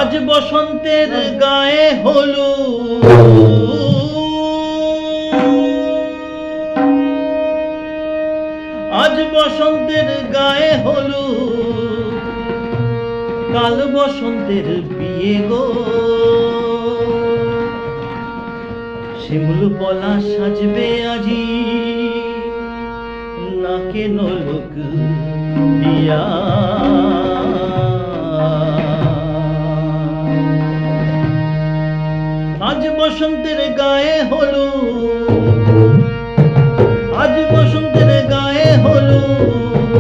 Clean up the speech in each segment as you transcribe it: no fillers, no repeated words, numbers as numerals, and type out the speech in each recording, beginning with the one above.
আজ বসন্তের গায়ে হলুদ, আজ বসন্তের গায়ে হলুদ, কাল বসন্তের বিয়ে গো। শিমুল পলা সাজবে আজি নাকে নলক দিয়া, আজ বসন্তের গায়ে হলুদ, আজ বসন্তের গায়ে হলুদ,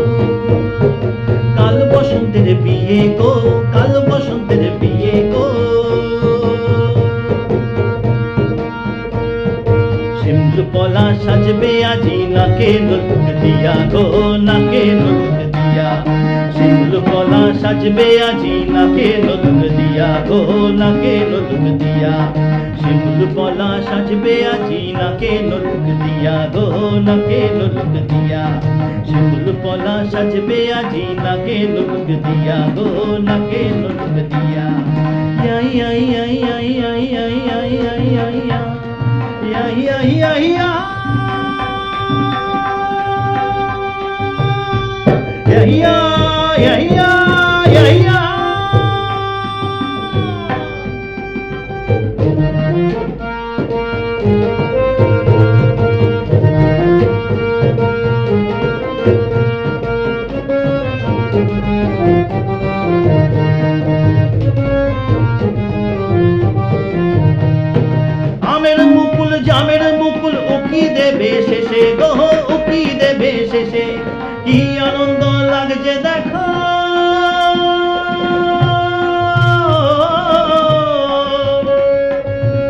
কাল বসন্তের বিয়ে গো, কাল বসন্তের বিয়ে গো। শিমুল পলা সাজবে আজি নাকে নলক দিয়া গো, নাকে নলক দিয়া। শিমুল পলা সাজবে আজি নাকে নলক দিয়া গো, নাকে নলক দিয়া। শিমুল পলা সাজবে আজি নাকে নলক দিয়া গো, নাকে নলক দিয়া। শিমুল পলা সাজবে আজি নাকে নলক দিয়া গো, নাকে নলক দিয়া। I I I I I I I I I I I I I আমের মুকুল জামের মুকুল উকি দেবে শেষে গো, উকি দেবে শেষে। কি আনন্দ লাগছে দেখো,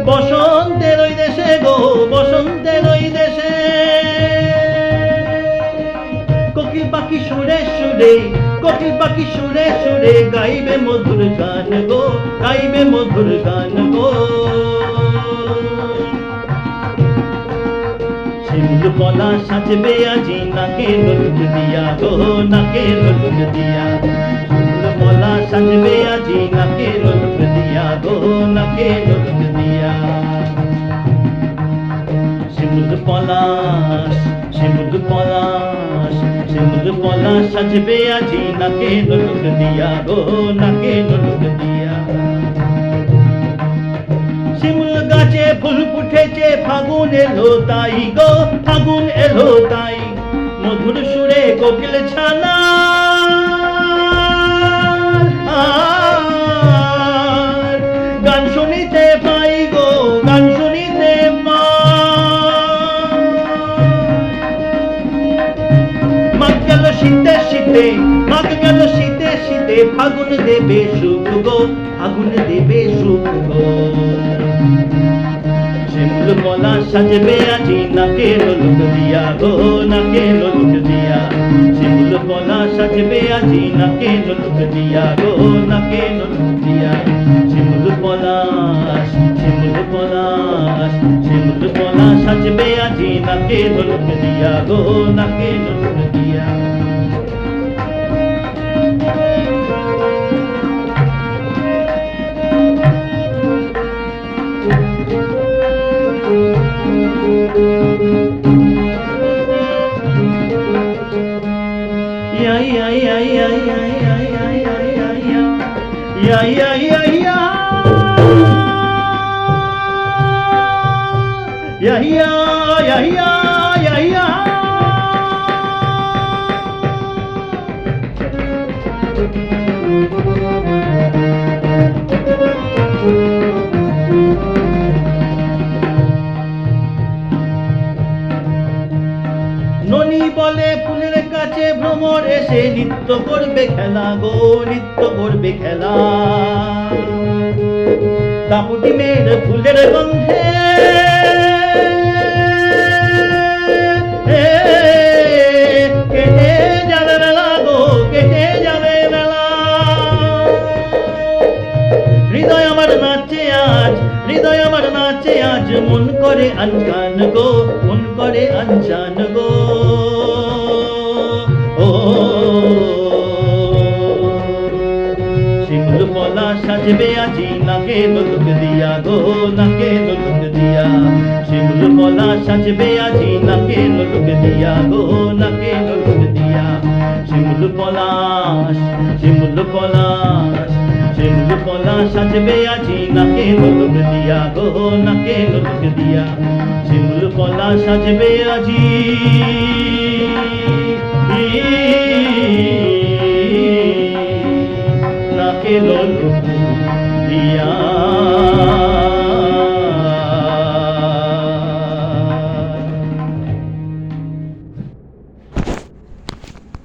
বসন্তের ওই দেশে গো, বসন্তের ওই দেশে। কোকিল পাখি সুরে সুরে, কোকিল পাখি সুরে সুরে গাইবে মধুর গান গো, গাইবে মধুর গান গো। শিমুল পলা সাজবে আজি নাকে নলক দিয়া গো, নাকে নলক দিয়া। শিমুল পলা সাজবে আজি নাকে নলক দিয়া গো, নাকে নলক দিয়া। শিমুল পলাশ, শিমুল পলাশ, শিমুল পলা সাজবে আজি নাকে নলক দিয়া গো, নাকে নলক দিয়া। শিমুল গাছে ফুল ফুটেছে ফাগুন এলো তাই গো, ফাগুন এলো তাই। মধুর সুরে কোকিল ছানা গান শুনিতে পাই গো, গান শুনিতে পাই। মাঘ গেল শীতে শীতে, মাঘ গেল শীতে শীতে, ফাগুন দেবে সুখ গো, ফাগুন দেবে সুখ গো। শিমুল পলা সাজবে আজি নাকে নলক দিয়া গো, নাকে নলক দিয়া। শিমুল পলা সাজবে আজি নাকে নলক দিয়া গো, নাকে নলক দিয়া। শিমুল পলাশ, শিমুল পলাশ, শিমুল পলা সাজবে আজি নাকে নলক দিয়া গো, নাকে নলক দিয়া। ননি বলে ফুলের কাছে ভ্রমর এসে নৃত্য করবে খেলা গো, নৃত্য করবে খেলা। দাপুটি মেয়ের ফুলের গন্ধে কেটে যাবে বেলা গো, কেটে যাবে বেলা। হৃদয় আমার নাচে আজ, হৃদয় আমার নাচে আজ। মন করে আনজান গো, মন করে আনজান গো। ও শিমুল পলা সাজবে আজি নাকে নোলক দিয়া গো নাকে নোলক দিয়া শিমুল পলা সাজবে আজি নাকে নোলক দিয়া গো নাকে নোলক দিয়া শিমুল পলাশ শিমুল পলাশ শিমুল পলা সাজবে আজি নাকে নোলক দিয়া গো নাকে নোলক দিয়া শিমুল পলা সাজবে আজি নাকে নোলক দিয়া